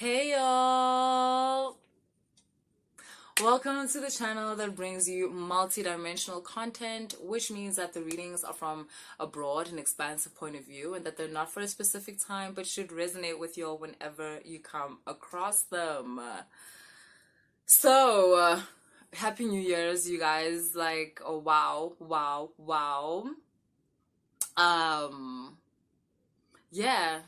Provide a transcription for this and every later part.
Hey y'all! Welcome to the channel that brings you multi-dimensional content, which means that the readings are from a broad and expansive point of view and that they're not for a specific time but should resonate with you all whenever you come across them. So, Happy New Year's, you guys. Like, oh, wow. Um, yeah.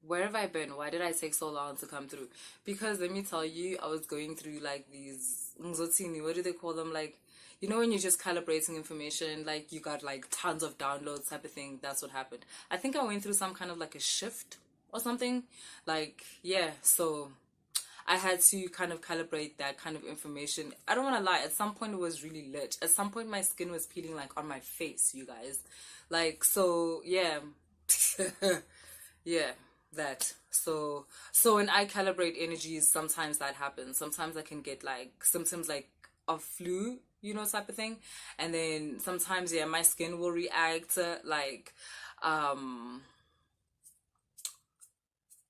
Where have I been? Why did I take so long to come through? Because let me tell you, I was going through like these Nzotini, what do they call them? Like, you know, when you're just calibrating information, like you got like tons of downloads type of thing. That's what happened. I think I went through some kind of like a shift or something. Like, yeah, so I had to kind of calibrate that kind of information. I don't want to lie, at some point it was really lit. At some point my skin was peeling like on my face, you guys. Like, so yeah. Yeah, that. So when I calibrate energies, sometimes that happens. Sometimes I can get like symptoms like of flu, you know, type of thing. And then sometimes, yeah, my skin will react like, um,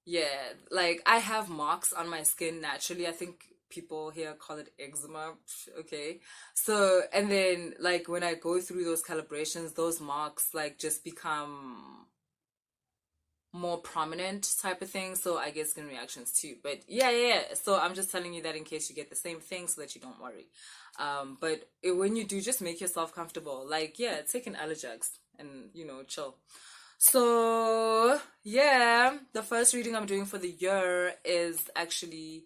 yeah, like I have marks on my skin naturally. I think people here call it eczema. Okay. So, and then like when I go through those calibrations, those marks like just become more prominent type of thing, so I get skin reactions too. But yeah, so I'm just telling you that in case you get the same thing so that you don't worry. But when you do, just make yourself comfortable, like, yeah, take an Allergex and, you know, chill. So yeah, the first reading I'm doing for the year is actually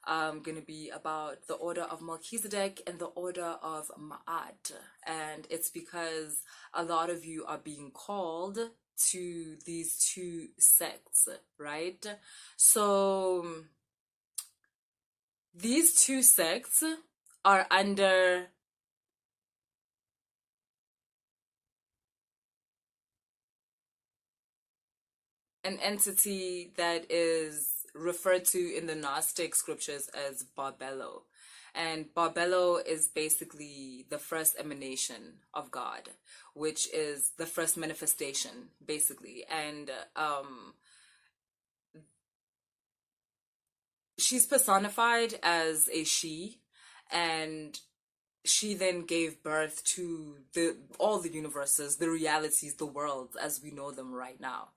gonna be about the Order of Melchizedek and the Order of Maat. And it's because a lot of you are being called to these two sects, right? So these two sects are under an entity that is referred to in the Gnostic scriptures as Barbello. And Barbello is basically the first emanation of God, which is the first manifestation, basically. And she's personified as a she, and she then gave birth to all the universes, the realities, the worlds as we know them right now.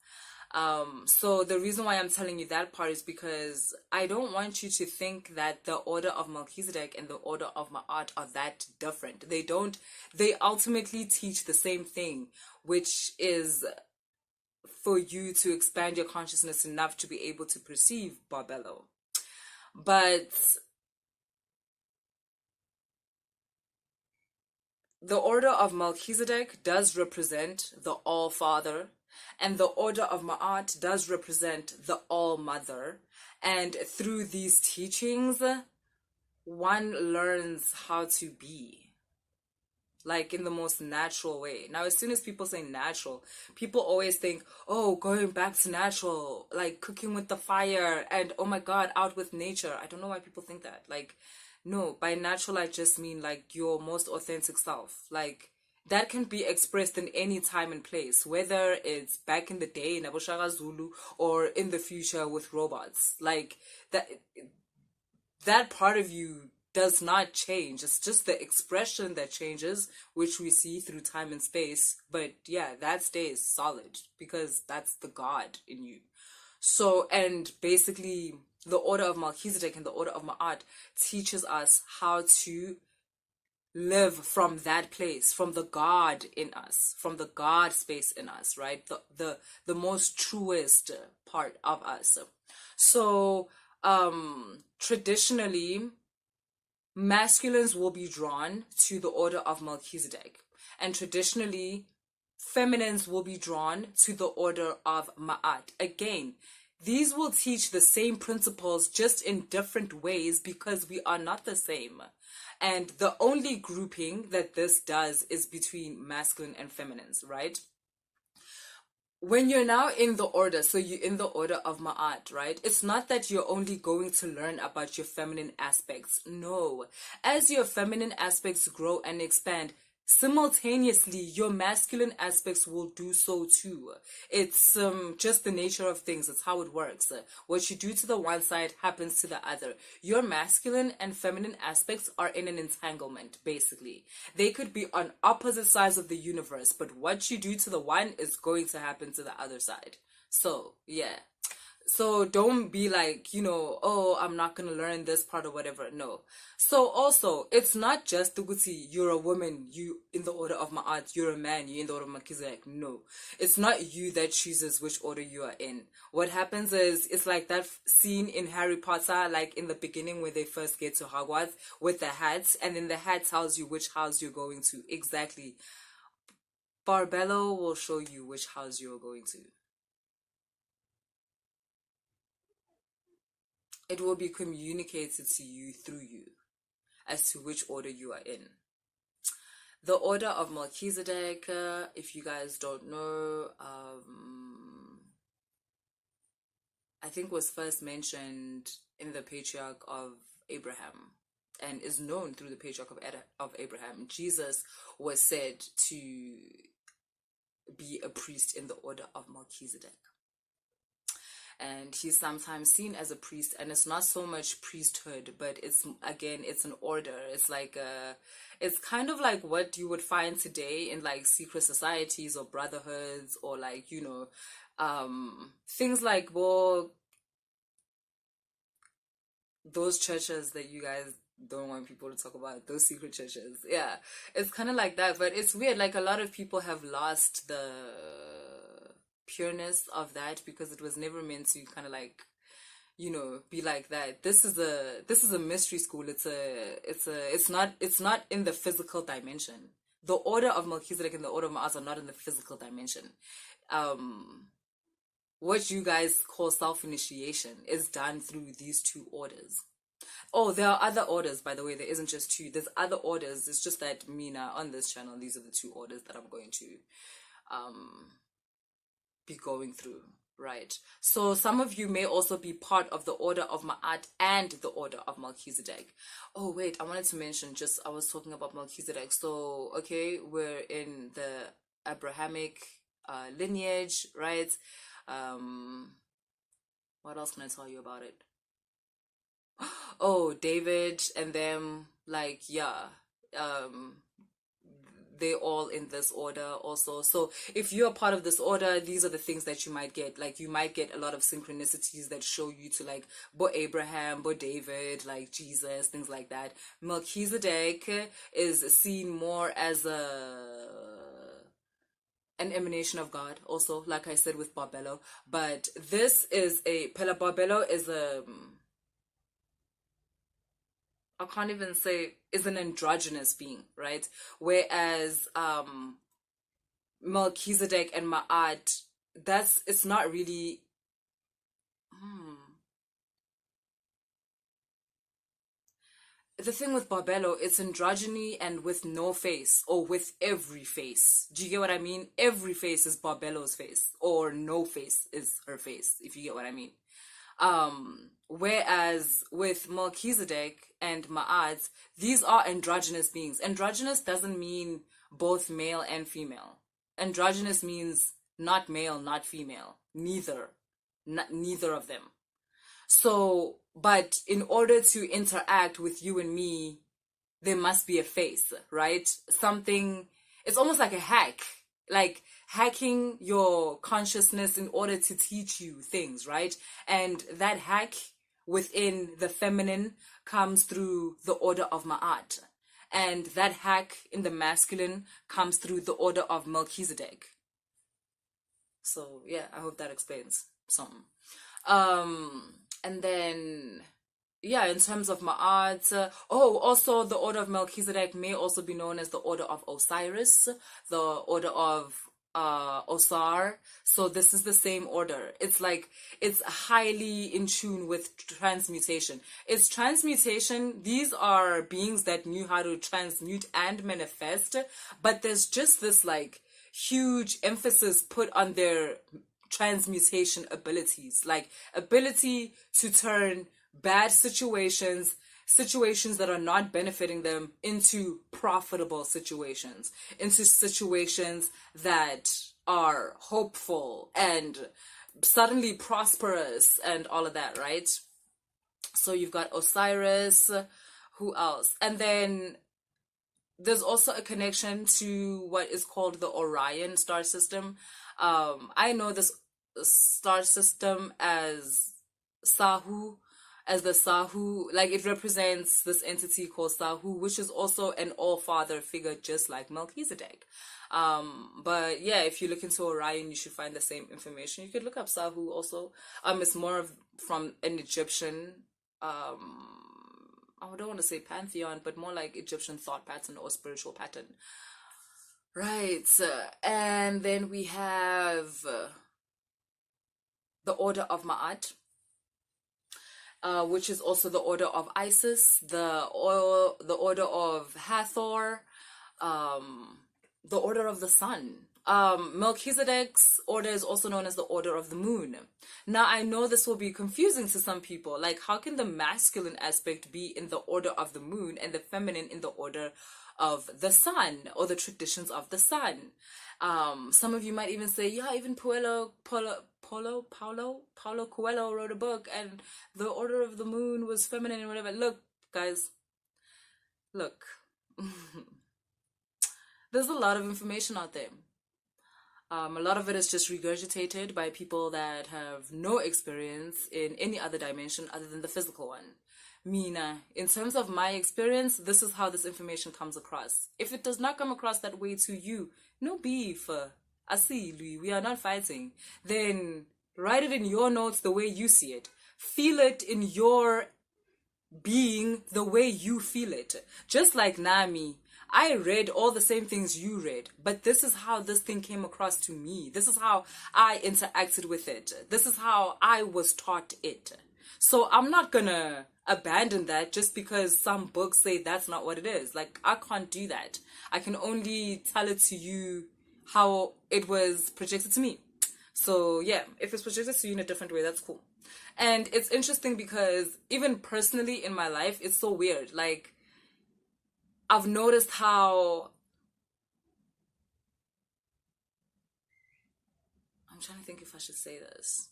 So the reason why I'm telling you that part is because I don't want you to think that the Order of Melchizedek and the Order of Maat are that different. They don't, they ultimately teach the same thing, which is for you to expand your consciousness enough to be able to perceive Barbello. But the Order of Melchizedek does represent the All-Father, and the Order of Ma'at does represent the All-Mother. And through these teachings, one learns how to be, like in the most natural way. Now, as soon as people say natural, people always think, oh, going back to natural, like cooking with the fire, and oh my God, out with nature. I don't know why people think that. Like, no, by natural, I just mean like your most authentic self. Like, that can be expressed in any time and place, whether it's back in the day in Aboshaka Zulu or in the future with robots. Like, that part of you does not change. It's just the expression that changes, which we see through time and space. But yeah, that stays solid because that's the God in you. So, and basically, the Order of Melchizedek and the Order of Ma'at teaches us how to live from that place, from the God in us, from the God space in us, right? The most truest part of us. So, traditionally, masculines will be drawn to the Order of Melchizedek, and traditionally feminines will be drawn to the Order of Ma'at. Again, these will teach the same principles just in different ways because we are not the same. And the only grouping that this does is between masculine and feminines, right? When you're now in the order, so you're in the Order of Ma'at, right? It's not that you're only going to learn about your feminine aspects. No. As your feminine aspects grow and expand, simultaneously your masculine aspects will do so too. It's just the nature of things. It's how it works. What you do to the one side happens to the other. Your masculine and feminine aspects are in an entanglement, basically. They could be on opposite sides of the universe, but what you do to the one is going to happen to the other side. So yeah, so don't be like, oh, I'm not gonna learn this part or whatever. No. So also, it's not just Tuguti, you're a woman, you in the order of Ma'at, you're a man, you in the order of Melchizedek. No. It's not you that chooses which order you are in. What happens is, it's like that scene in Harry Potter, like in the beginning where they first get to Hogwarts with the hat, and then the hat tells you which house you're going to. Exactly. Barbello will show you which house you're going to. It will be communicated to you through you as to which order you are in. The Order of Melchizedek, if you guys don't know, I think was first mentioned in the Patriarch of Abraham and is known through the Patriarch of Abraham. Jesus was said to be a priest in the Order of Melchizedek. And he's sometimes seen as a priest, and it's not so much priesthood, but it's an order. It's like it's kind of like what you would find today in like secret societies or brotherhoods, or like things like, well, those churches that you guys don't want people to talk about, those secret churches. Yeah, it's kind of like that, but it's weird. Like, a lot of people have lost the pureness of that because it was never meant to kind of like, be like that. This is a mystery school. It's not in the physical dimension. The Order of Melchizedek and the Order of Maat are not in the physical dimension. What you guys call self-initiation is done through these two orders. Oh, there are other orders, by the way. There isn't just two. There's other orders. It's just that Mina, on this channel, these are the two orders that I'm going to be going through, right? So some of you may also be part of the Order of Ma'at and the Order of Melchizedek. Oh wait, I wanted to mention, I was talking about Melchizedek. So okay, we're in the Abrahamic lineage, right? What else can I tell you about it? Oh, David and them, like, yeah, they're all in this order also. So if you're part of this order, these are the things that you might get. Like, you might get a lot of synchronicities that show you to like Bo Abraham, Bo David, like Jesus, things like that. Melchizedek is seen more as an emanation of God also, like I said with Barbello. But this is Pela Barbello is I can't even say, is an androgynous being, right? Whereas Melchizedek and Ma'at, it's not really. The thing with Barbello, it's androgyny and with no face, or with every face. Do you get what I mean? Every face is Barbello's face, or no face is her face, if you get what I mean. Whereas with Melchizedek and Ma'at, these are androgynous beings. Androgynous doesn't mean both male and female. Androgynous means not male, not female. Neither of them. So, but in order to interact with you and me, there must be a face, right? Something, it's almost like a hack. Like hacking your consciousness in order to teach you things, right? And that hack within the feminine comes through the Order of Ma'at. And that hack in the masculine comes through the Order of Melchizedek. So yeah, I hope that explains something. And then, yeah, in terms of Ma'at, also the Order of Melchizedek may also be known as the Order of Osiris, the Order of Osar. So this is the same order. It's like, it's highly in tune with transmutation. It's transmutation. These are beings that knew how to transmute and manifest, but there's just this like huge emphasis put on their transmutation abilities, like ability to turn bad situations, situations that are not benefiting them into profitable situations, into situations that are hopeful and suddenly prosperous and all of that, right? So you've got Osiris, who else? And then there's also a connection to what is called the Orion star system. I know this star system as Sahu, as the Sahu, like it represents this entity called Sahu, which is also an all-father figure, just like Melchizedek. But yeah, if you look into Orion, you should find the same information. You could look up Sahu also. It's more of from an Egyptian, I don't want to say pantheon, but more like Egyptian thought pattern or spiritual pattern. Right. And then we have the Order of Maat, which is also the Order of Isis, the Order of Hathor, the Order of the Sun. Melchizedek's order is also known as the Order of the Moon. Now, I know this will be confusing to some people. Like, how can the masculine aspect be in the Order of the Moon and the feminine in the Order of the Sun, or the traditions of the Sun? Some of you might even say, yeah, even Paulo Coelho wrote a book and the Order of the Moon was feminine and whatever. Look, guys, look. There's a lot of information out there. A lot of it is just regurgitated by people that have no experience in any other dimension other than the physical one. Mina, in terms of my experience, this is how this information comes across. If it does not come across that way to you, no beef. I see, Louis, we are not fighting. Then write it in your notes the way you see it. Feel it in your being the way you feel it. Just like Nami, I read all the same things you read, but this is how this thing came across to me. This is how I interacted with it. This is how I was taught it. So I'm not gonna abandon that just because some books say that's not what it is. Like, I can't do that. I can only tell it to you how it was projected to me. So yeah, if it's projected to you in a different way, that's cool. And it's interesting because even personally in my life, it's so weird. Like, I've noticed how, I'm trying to think if I should say this.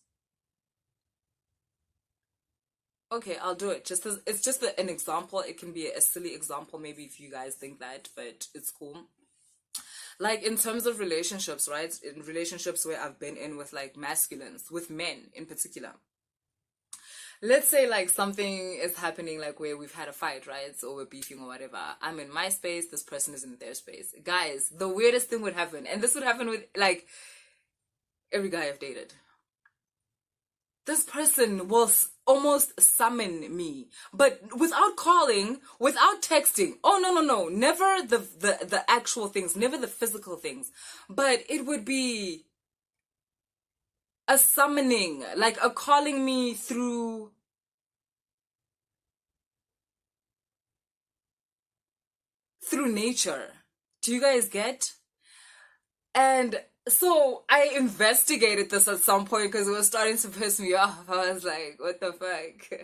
Okay, I'll do it. Just as, it's just an example. It can be a silly example, maybe, if you guys think that, but it's cool. Like, in terms of relationships, right? In relationships where I've been in with like masculines, with men in particular. Let's say like something is happening, like where we've had a fight, right? So we're beefing or whatever. I'm in my space, this person is in their space. Guys, the weirdest thing would happen, and this would happen with like every guy I've dated. This person will almost summon me, but without calling, without texting. Oh, no. Never the actual things, never the physical things. But it would be a summoning, like a calling me through nature. Do you guys get? And so I investigated this at some point because it was starting to piss me off. I was like, what the fuck?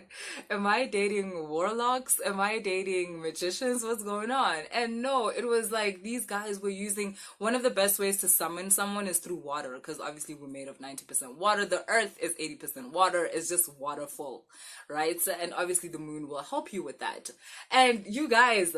Am I dating warlocks? Am I dating magicians? What's going on? And no, it was like these guys were using, one of the best ways to summon someone is through water, because obviously we're made of 90% water. The earth is 80% water. It's just waterful, right? So, and obviously the moon will help you with that. And you guys,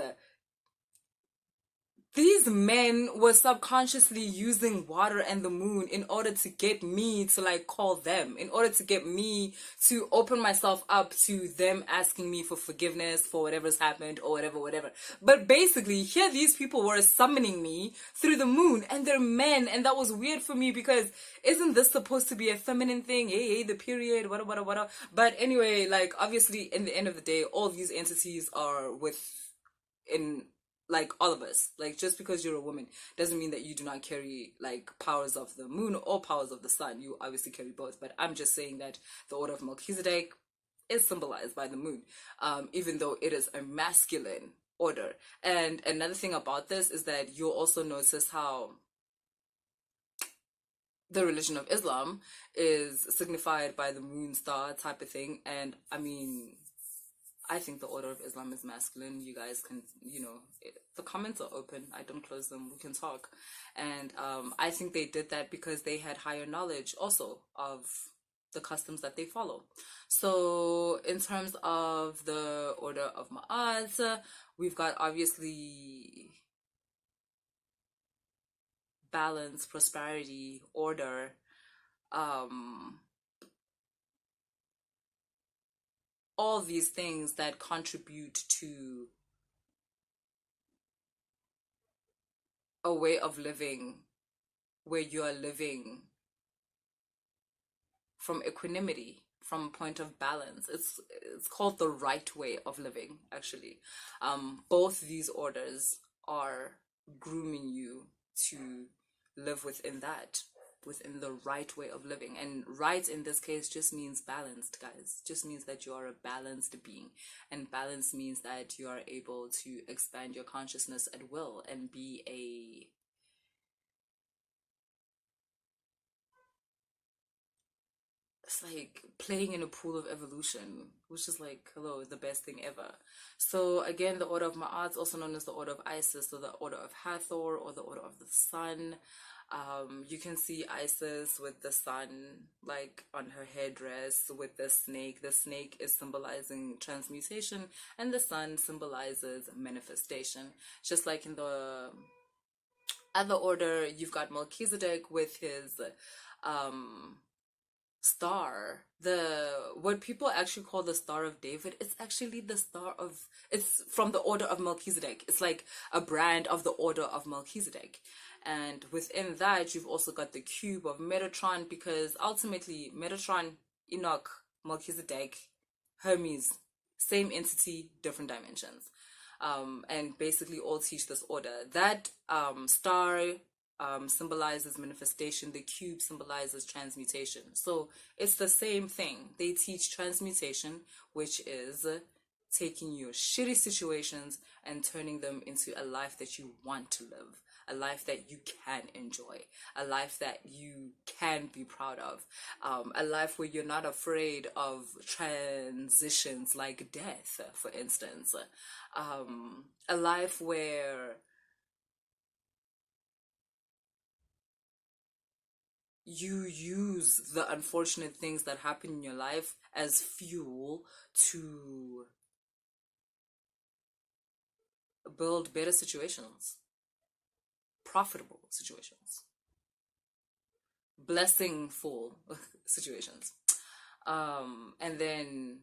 these men were subconsciously using water and the moon in order to get me to like call them, in order to get me to open myself up to them asking me for forgiveness for whatever's happened or whatever. But basically, here these people were summoning me through the moon, and they're men, and that was weird for me because isn't this supposed to be a feminine thing? Hey, the period, what. But anyway, like obviously in the end of the day, all these entities are in like all of us. Like, just because you're a woman doesn't mean that you do not carry like powers of the moon or powers of the sun. You obviously carry both, but I'm just saying that the Order of Melchizedek is symbolized by the moon, even though it is a masculine order. And another thing about this is that you'll also notice how the religion of Islam is signified by the moon star type of thing. And I mean, I think the Order of Islam is masculine. You guys can, the comments are open. I don't close them. We can talk. And I think they did that because they had higher knowledge also of the customs that they follow. So in terms of the Order of Maat, we've got obviously balance, prosperity, order, all these things that contribute to a way of living where you are living from equanimity, from a point of balance. It's called the right way of living, actually. Both these orders are grooming you to live within that, within the right way of living. And right in this case just means balanced, guys. Just means that you are a balanced being. And balance means that you are able to expand your consciousness at will and be it's like playing in a pool of evolution, which is like, hello, the best thing ever. So again, the Order of Ma'at, also known as the Order of Isis, or the Order of Hathor, or the Order of the Sun. You can see Isis with the sun, like on her headdress, with the snake. The snake is symbolizing transmutation, and the sun symbolizes manifestation. Just like in the other order, you've got Melchizedek with his star, what people actually call the Star of David. It's actually the it's from the Order of Melchizedek. It's like a brand of the Order of Melchizedek. And within that, you've also got the cube of Metatron, because ultimately Metatron, Enoch, Melchizedek, Hermes, same entity, different dimensions. And basically all teach this order. That star symbolizes manifestation. The cube symbolizes transmutation. So it's the same thing. They teach transmutation, which is taking your shitty situations and turning them into a life that you want to live, a life that you can enjoy, a life that you can be proud of, a life where you're not afraid of transitions like death, for instance, a life where you use the unfortunate things that happen in your life as fuel to build better situations, profitable situations, blessingful situations. And then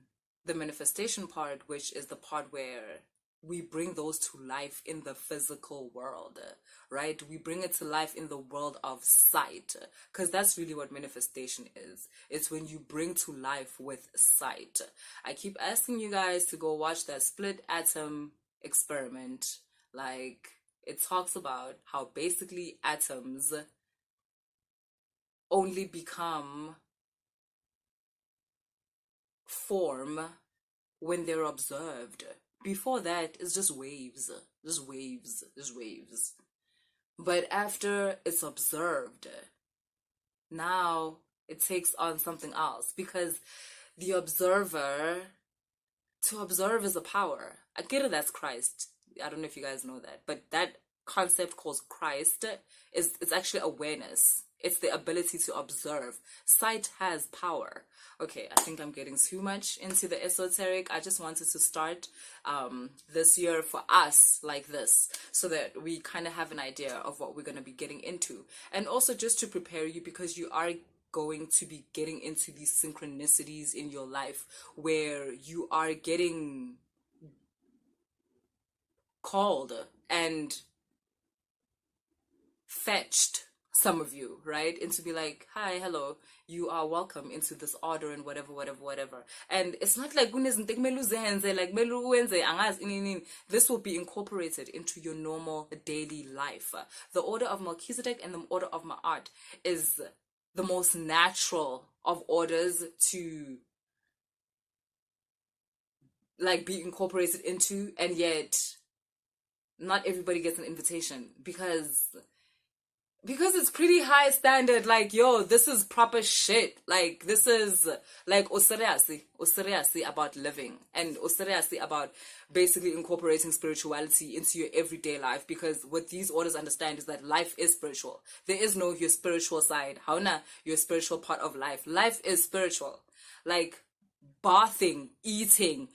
the manifestation part, which is the part where we bring those to life in the physical world, right? We bring it to life in the world of sight, because that's really what manifestation is. It's when you bring to life with sight. I keep asking you guys to go watch that split atom experiment. Like, it talks about how basically atoms only become form when they're observed. Before that, it's just waves, just waves, just waves. But after it's observed, now it takes on something else, because the observer, to observe is a power. I get it, that's Christ. I don't know if you guys know that, but that concept called Christ it's actually awareness. It's the ability to observe. Sight has power. Okay, I think I'm getting too much into the esoteric. I just wanted to start this year for us like this, so that we kind of have an idea of what we're going to be getting into. And also just to prepare you, because you are going to be getting into these synchronicities in your life where you are getting called and fetched, some of you, right? And to be like, hi, hello, you are welcome into this order and whatever, whatever, whatever. And it's not like this will be incorporated into your normal daily life. The Order of Melchizedek and the Order of Ma'at is the most natural of orders to like be incorporated into, and yet not everybody gets an invitation, because because it's pretty high standard. Like, yo, this is proper shit. Like, this is like osiriasi about living, and osiriasi about basically incorporating spirituality into your everyday life. Because what these orders understand is that life is spiritual. There is no your spiritual side. Hauna, your spiritual part of life. Life is spiritual. Like bathing, eating,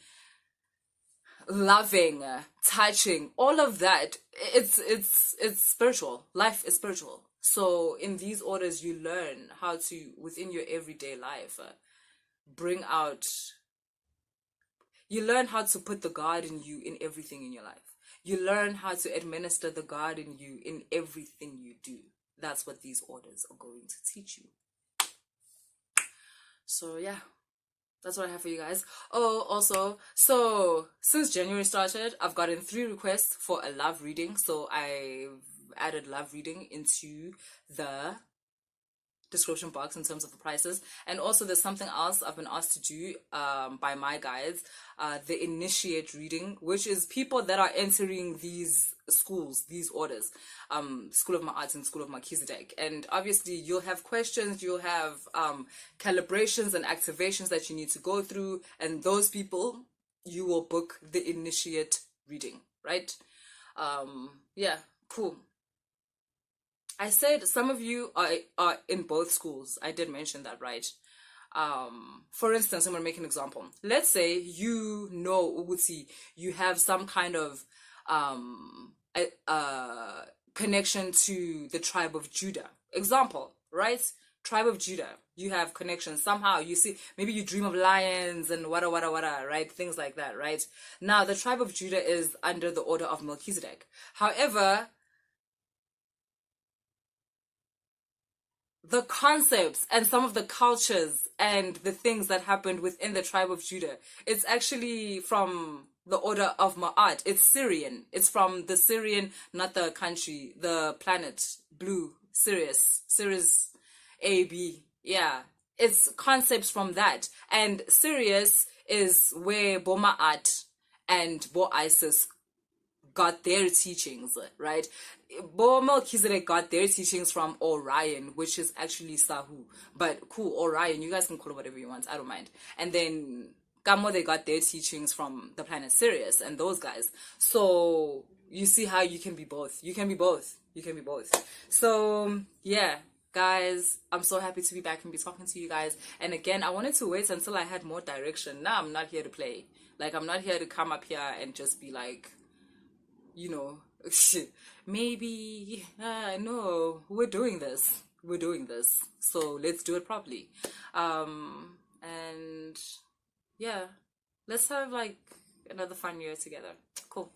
loving, touching, all of that, it's spiritual. Life is spiritual. So in these orders you learn how to, within your everyday life, bring out, you learn how to put the God in you in everything in your life. You learn how to administer the God in you in everything you do. That's what these orders are going to teach you. So yeah, that's what I have for you guys. Oh, also, so since January started, I've gotten 3 requests for a love reading. So I've added love reading into the description box in terms of the prices. And also there's something else I've been asked to do by my guides, the initiate reading, which is people that are entering these schools, these orders, School of Maat and School of Melchizedek. And obviously you'll have questions, you'll have calibrations and activations that you need to go through, and those people you will book the initiate reading, right? Yeah, cool. I said some of you are in both schools. I did mention that, right? For instance, I'm going to make an example. Let's say you know, Uguti, you have some kind of connection to the tribe of Judah. Example, right? Tribe of Judah. You have connections somehow. You see, maybe you dream of lions and wada, right? Things like that, right? Now, the tribe of Judah is under the order of Melchizedek. However, the concepts and some of the cultures and the things that happened within the tribe of Judah, it's actually from the Order of Maat. It's Syrian. It's from the Syrian, not the country, the planet, blue, Sirius, A, B. Yeah. It's concepts from that. And Sirius is where Bo Maat and Bo Isis got their teachings, right? Bo Melchizedek got their teachings from Orion, which is actually Sahu. But cool, Orion, you guys can call it whatever you want, I don't mind. And then Gamo, they got their teachings from the planet Sirius and those guys. So you see how you can be both. You can be both. You can be both. So yeah, guys, I'm so happy to be back and be talking to you guys. And again, I wanted to wait until I had more direction. Now I'm not here to play. Like, I'm not here to come up here and just be like, you know, maybe, no, we're doing this. We're doing this. So let's do it properly. And yeah, let's have like another fun year together. Cool.